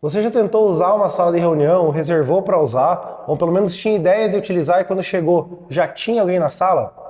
Você já tentou usar uma sala de reunião, reservou para usar, ou pelo menos tinha ideia de utilizar e quando chegou já tinha alguém na sala?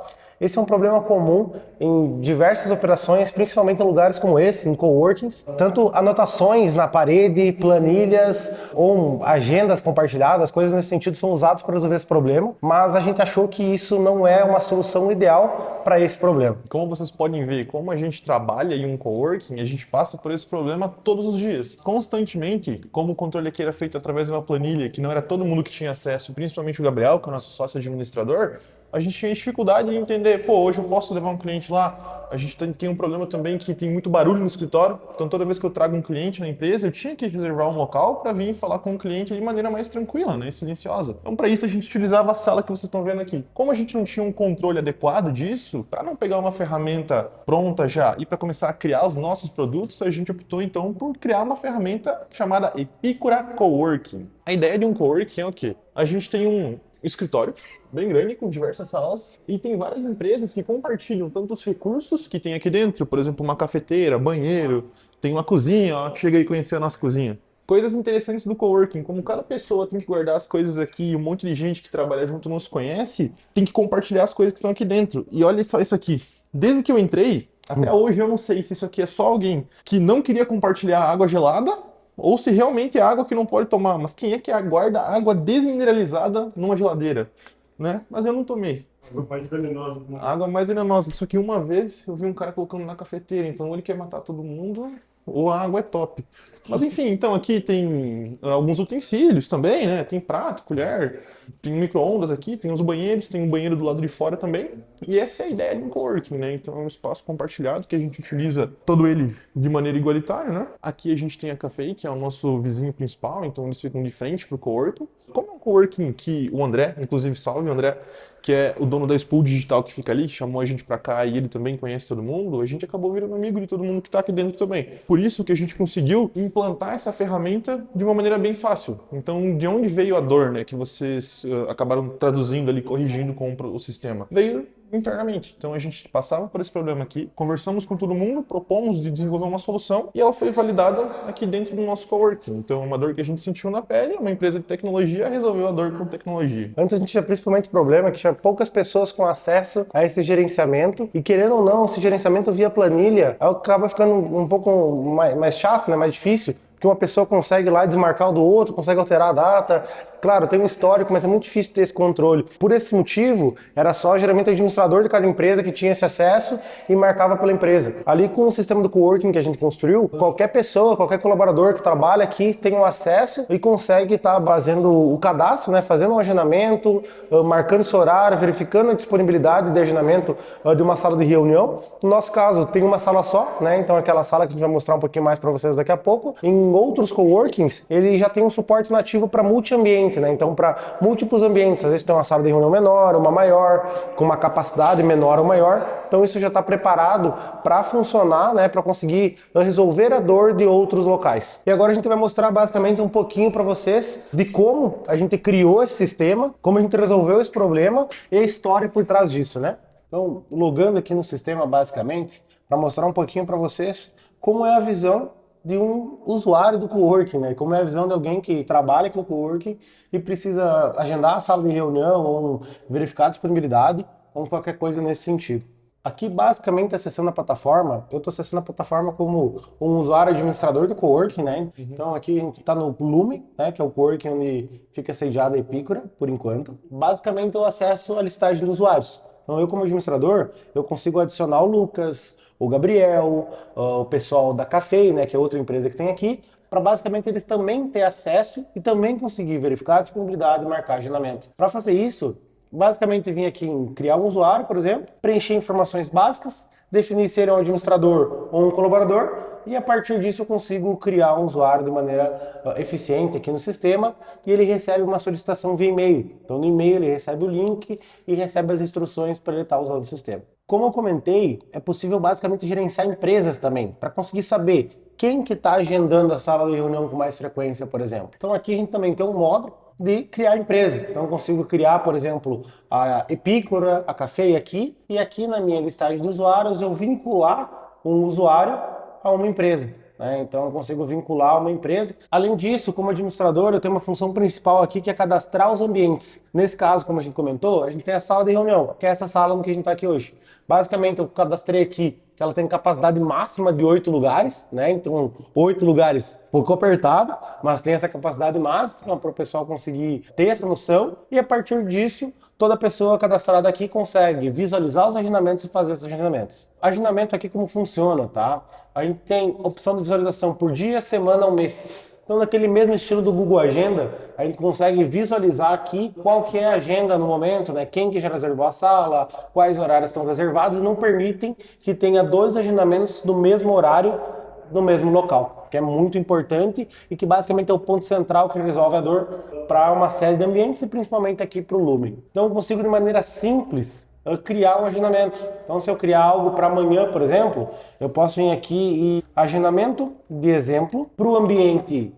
Esse é um problema comum em diversas operações, principalmente em lugares como esse, em coworkings. Tanto anotações na parede, planilhas ou agendas compartilhadas, coisas nesse sentido são usadas para resolver esse problema, mas a gente achou que isso não é uma solução ideal para esse problema. Como vocês podem ver, como a gente trabalha em um coworking, a gente passa por esse problema todos os dias. Constantemente, como o controle aqui era feito através de uma planilha, que não era todo mundo que tinha acesso, principalmente o Gabriel, que é o nosso sócio administrador, a gente tinha dificuldade em entender, pô, hoje eu posso levar um cliente lá, a gente tem um problema também que tem muito barulho no escritório, então toda vez que eu trago um cliente na empresa, eu tinha que reservar um local para vir falar com o cliente de maneira mais tranquila, né, silenciosa. Então para isso a gente utilizava a sala que vocês estão vendo aqui. Como a gente não tinha um controle adequado disso, para não pegar uma ferramenta pronta já e para começar a criar os nossos produtos, a gente optou então por criar uma ferramenta chamada Epicura Coworking. A ideia de um coworking é o quê? A gente tem um escritório bem grande, com diversas salas, e tem várias empresas que compartilham tanto os recursos que tem aqui dentro, por exemplo, uma cafeteira, banheiro, tem uma cozinha, ó, chega aí conhecer a nossa cozinha. Coisas interessantes do coworking, como cada pessoa tem que guardar as coisas aqui, e um monte de gente que trabalha junto não se conhece, tem que compartilhar as coisas que estão aqui dentro. E olha só isso aqui. Desde que eu entrei, até hoje eu não sei se isso aqui é só alguém que não queria compartilhar água gelada, ou se realmente é água que não pode tomar. Mas quem é que aguarda água desmineralizada numa geladeira? Né? Mas eu não tomei. Água mais venenosa. A água mais venenosa. Só que uma vez eu vi um cara colocando na cafeteira. Então ele quer matar todo mundo ou a água é top. Mas enfim, então aqui tem alguns utensílios também, né? Tem prato, colher, tem micro-ondas aqui, tem os banheiros, tem um banheiro do lado de fora também. E essa é a ideia de um coworking, né? Então é um espaço compartilhado que a gente utiliza todo ele de maneira igualitária, né? Aqui a gente tem a Café, que é o nosso vizinho principal, então eles ficam de frente pro coworking. Como é um coworking que o André, inclusive salve o André, que é o dono da Spool Digital que fica ali, chamou a gente pra cá e ele também conhece todo mundo, a gente acabou virando amigo de todo mundo que tá aqui dentro também. Por isso que a gente conseguiu implantar essa ferramenta de uma maneira bem fácil. Então, de onde veio a dor, né, que vocês acabaram traduzindo ali, corrigindo com o sistema? Veio internamente. Então a gente passava por esse problema aqui, conversamos com todo mundo, propomos de desenvolver uma solução e ela foi validada aqui dentro do nosso coworking. Então uma dor que a gente sentiu na pele, uma empresa de tecnologia resolveu a dor com tecnologia. Antes a gente tinha principalmente o problema que tinha poucas pessoas com acesso a esse gerenciamento e querendo ou não, esse gerenciamento via planilha acaba ficando um pouco mais chato, né, mais difícil. Que uma pessoa consegue lá desmarcar o do outro, consegue alterar a data. Claro, tem um histórico, mas é muito difícil ter esse controle. Por esse motivo, era só geralmente o administrador de cada empresa que tinha esse acesso e marcava pela empresa. Ali com o sistema do coworking que a gente construiu, qualquer pessoa, qualquer colaborador que trabalha aqui tem um acesso e consegue estar fazendo o cadastro, né, fazendo um agendamento, marcando esse horário, verificando a disponibilidade de agendamento de uma sala de reunião. No nosso caso, tem uma sala só, né, então aquela sala que a gente vai mostrar um pouquinho mais para vocês daqui a pouco. Em outros coworkings, ele já tem um suporte nativo para multi-ambiente, né? Então, para múltiplos ambientes. Às vezes tem uma sala de reunião menor, uma maior, com uma capacidade menor ou maior. Então, isso já está preparado para funcionar, né? Para conseguir resolver a dor de outros locais. E agora a gente vai mostrar basicamente um pouquinho para vocês de como a gente criou esse sistema, como a gente resolveu esse problema e a história por trás disso, né? Então, logando aqui no sistema, basicamente, para mostrar um pouquinho para vocês como é a visão de um usuário do coworking, né? Como é a visão de alguém que trabalha aqui no coworking e precisa agendar a sala de reunião ou verificar a disponibilidade ou qualquer coisa nesse sentido. Aqui, basicamente, acessando a plataforma, eu estou acessando a plataforma como um usuário administrador do coworking, né? Então, aqui a gente está no Lume, né? Que é o coworking onde fica sediado a Epicura, por enquanto. Basicamente, eu acesso a listagem dos usuários. Então, eu como administrador, eu consigo adicionar o Lucas, o Gabriel, o pessoal da Café, né, que é outra empresa que tem aqui, para basicamente eles também ter acesso e também conseguir verificar a disponibilidade e marcar agendamento. Para fazer isso, basicamente vim aqui em criar um usuário, por exemplo, preencher informações básicas, definir se ele é um administrador ou um colaborador, e a partir disso eu consigo criar um usuário de maneira eficiente aqui no sistema e ele recebe uma solicitação via e-mail. Então no e-mail ele recebe o link e recebe as instruções para ele estar usando o sistema. Como eu comentei, é possível basicamente gerenciar empresas também, para conseguir saber quem que está agendando a sala de reunião com mais frequência, por exemplo. Então aqui a gente também tem um módulo de criar empresa. Então eu consigo criar, por exemplo, a Epicura, a Café aqui, e aqui na minha listagem de usuários eu vincular um usuário a uma empresa. né? Então eu consigo vincular uma empresa. Além disso, como administrador, eu tenho uma função principal aqui que é cadastrar os ambientes. Nesse caso, como a gente comentou, a gente tem a sala de reunião, que é essa sala no que a gente está aqui hoje. Basicamente, eu cadastrei aqui que ela tem capacidade máxima de 8 lugares, né? Então, 8 lugares, pouco apertado, mas tem essa capacidade máxima para o pessoal conseguir ter essa noção. E a partir disso, toda pessoa cadastrada aqui consegue visualizar os agendamentos e fazer esses agendamentos. Agendamento aqui como funciona, tá? A gente tem opção de visualização por dia, semana ou mês. Então, naquele mesmo estilo do Google Agenda, a gente consegue visualizar aqui qual que é a agenda no momento, né? Quem que já reservou a sala, quais horários estão reservados, e não permitem que tenha 2 agendamentos do mesmo horário, no mesmo local, que é muito importante e que basicamente é o ponto central que resolve a dor para uma série de ambientes e principalmente aqui para o Lumen. Então, eu consigo de maneira simples criar um agendamento. Então, se eu criar algo para amanhã, por exemplo, eu posso vir aqui e agendamento de exemplo para o ambiente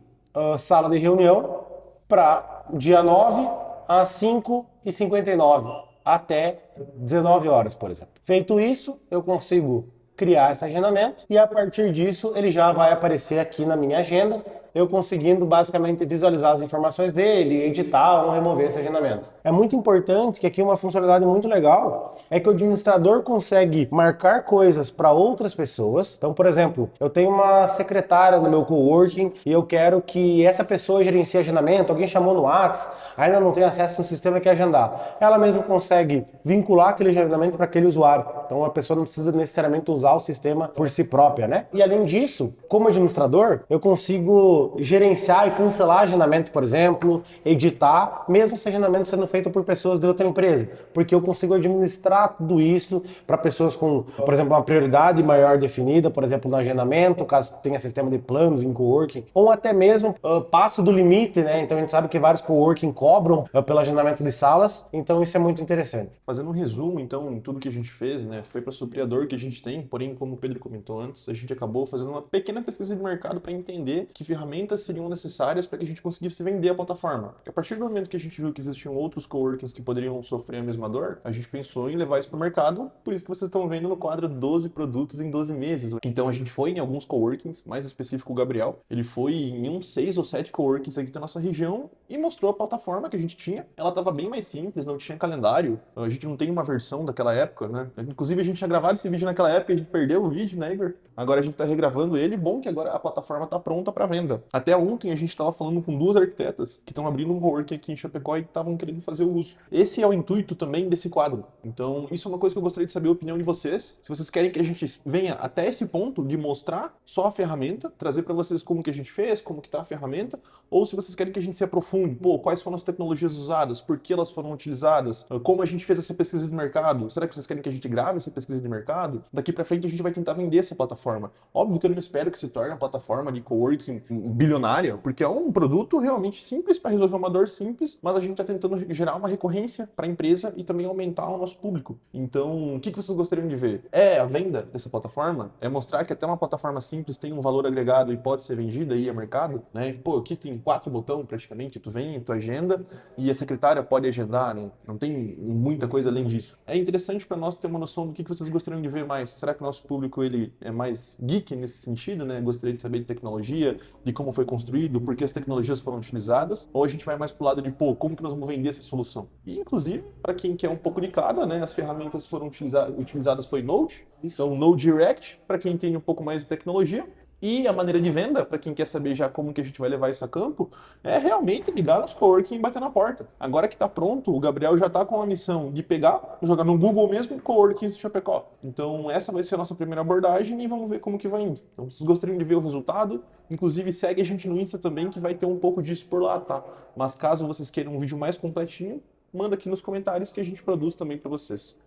sala de reunião para dia 9 às 5h59 até 19 horas, por exemplo. Feito isso, eu consigo criar esse agendamento e a partir disso ele já vai aparecer aqui na minha agenda, eu conseguindo basicamente visualizar as informações dele, editar ou remover esse agendamento. É muito importante que aqui uma funcionalidade muito legal é que o administrador consegue marcar coisas para outras pessoas. Então, por exemplo, eu tenho uma secretária no meu coworking e eu quero que essa pessoa gerencie agendamento, alguém chamou no WhatsApp, ainda não tem acesso no sistema que agendar. Ela mesma consegue vincular aquele agendamento para aquele usuário. Então, a pessoa não precisa necessariamente usar o sistema por si própria, né? E além disso, como administrador, eu consigo gerenciar e cancelar agendamento, por exemplo, editar, mesmo esse agendamento sendo feito por pessoas de outra empresa, porque eu consigo administrar tudo isso para pessoas com, por exemplo, uma prioridade maior definida, por exemplo, no agendamento, caso tenha sistema de planos em coworking, ou até mesmo passa do limite, né? Então a gente sabe que vários coworking cobram pelo agendamento de salas, então isso é muito interessante. Fazendo um resumo, então, em tudo que a gente fez, né, foi para suprir a dor que a gente tem, porém, como o Pedro comentou antes, a gente acabou fazendo uma pequena pesquisa de mercado para entender que ferramentas seriam necessárias para que a gente conseguisse vender a plataforma. Porque a partir do momento que a gente viu que existiam outros coworkings que poderiam sofrer a mesma dor, a gente pensou em levar isso para o mercado, por isso que vocês estão vendo no quadro 12 produtos em 12 meses. Então a gente foi em alguns coworkings, mais específico o Gabriel, ele foi em uns 6 ou 7 coworkings aqui da nossa região e mostrou a plataforma que a gente tinha. Ela estava bem mais simples, não tinha calendário, a gente não tem uma versão daquela época, né? Inclusive a gente tinha gravado esse vídeo naquela época, a gente perdeu o vídeo, né, Igor? Agora a gente está regravando ele, bom que agora a plataforma está pronta para venda. Até ontem a gente estava falando com 2 arquitetas que estão abrindo um coworking aqui em Chapecó e que estavam querendo fazer o uso. Esse é o intuito também desse quadro. Então, isso é uma coisa que eu gostaria de saber a opinião de vocês. Se vocês querem que a gente venha até esse ponto de mostrar só a ferramenta, trazer para vocês como que a gente fez, como que tá a ferramenta, ou se vocês querem que a gente se aprofunde, pô, quais foram as tecnologias usadas, por que elas foram utilizadas, como a gente fez essa pesquisa de mercado, será que vocês querem que a gente grave essa pesquisa de mercado? Daqui para frente a gente vai tentar vender essa plataforma. Óbvio que eu não espero que se torne uma plataforma de coworking bilionária, porque é um produto realmente simples para resolver uma dor simples, mas a gente está tentando gerar uma recorrência para a empresa e também aumentar o nosso público. Então, o que vocês gostariam de ver? É a venda dessa plataforma? É mostrar que até uma plataforma simples tem um valor agregado e pode ser vendida aí a mercado, né? Pô, aqui tem 4 botões praticamente, tu vem, tu agenda e a secretária pode agendar, né? Não tem muita coisa além disso. É interessante para nós ter uma noção do que vocês gostariam de ver mais. Será que o nosso público ele é mais geek nesse sentido, né? Gostaria de saber de tecnologia, de como foi construído, por que as tecnologias foram utilizadas, ou a gente vai mais pro lado de, pô, como que nós vamos vender essa solução? E, inclusive, para quem quer um pouco de cada, né, as ferramentas foram utilizadas foi Node, então Node Direct, para quem tem um pouco mais de tecnologia, e a maneira de venda, para quem quer saber já como que a gente vai levar isso a campo, é realmente ligar nos coworking e bater na porta. Agora que está pronto, o Gabriel já está com a missão de pegar, jogar no Google mesmo, coworking de Chapecó. Então essa vai ser a nossa primeira abordagem e vamos ver como que vai indo. Então vocês gostariam de ver o resultado? Inclusive segue a gente no Insta também, que vai ter um pouco disso por lá, tá? Mas caso vocês queiram um vídeo mais completinho, manda aqui nos comentários que a gente produz também para vocês.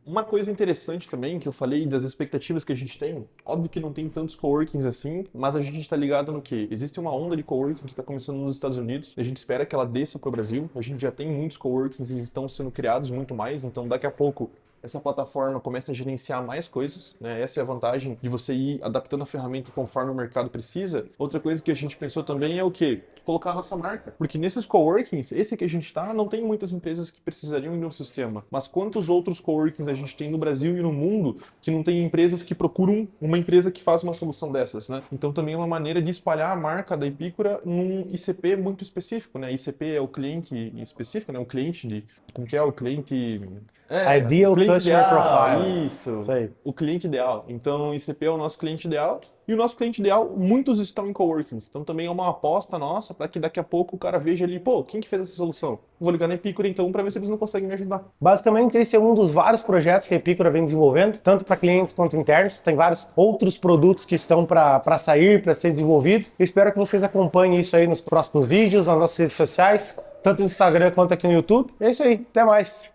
Uma coisa interessante também, que eu falei das expectativas que a gente tem, óbvio que não tem tantos coworkings assim, mas a gente está ligado no que? Existe uma onda de coworking que está começando nos Estados Unidos, a gente espera que ela desça para o Brasil, a gente já tem muitos coworkings e estão sendo criados muito mais, então daqui a pouco essa plataforma começa a gerenciar mais coisas, né? Essa é a vantagem de você ir adaptando a ferramenta conforme o mercado precisa. Outra coisa que a gente pensou também é o quê? colocar a nossa marca. Porque nesses coworkings, esse que a gente tá, não tem muitas empresas que precisariam de um sistema. Mas quantos outros coworkings a gente tem no Brasil e no mundo que não tem empresas que procuram uma empresa que faz uma solução dessas, né? Então também é uma maneira de espalhar a marca da Epicura num ICP muito específico, né? ICP é o cliente específico, né? O cliente de... Como que é? O cliente... Ideal cliente Customer ideal, Profile. Isso aí. o cliente ideal. Então, ICP é o nosso cliente ideal. E o nosso cliente ideal, muitos estão em coworkings. Então, também é uma aposta nossa para que daqui a pouco o cara veja ali, pô, quem que fez essa solução? Vou ligar na Epicura, então, para ver se eles não conseguem me ajudar. Basicamente, esse é um dos vários projetos que a Epicura vem desenvolvendo, tanto para clientes quanto internos. Tem vários outros produtos que estão para sair, para ser desenvolvido. Espero que vocês acompanhem isso aí nos próximos vídeos, nas nossas redes sociais, tanto no Instagram quanto aqui no YouTube. É isso aí. Até mais.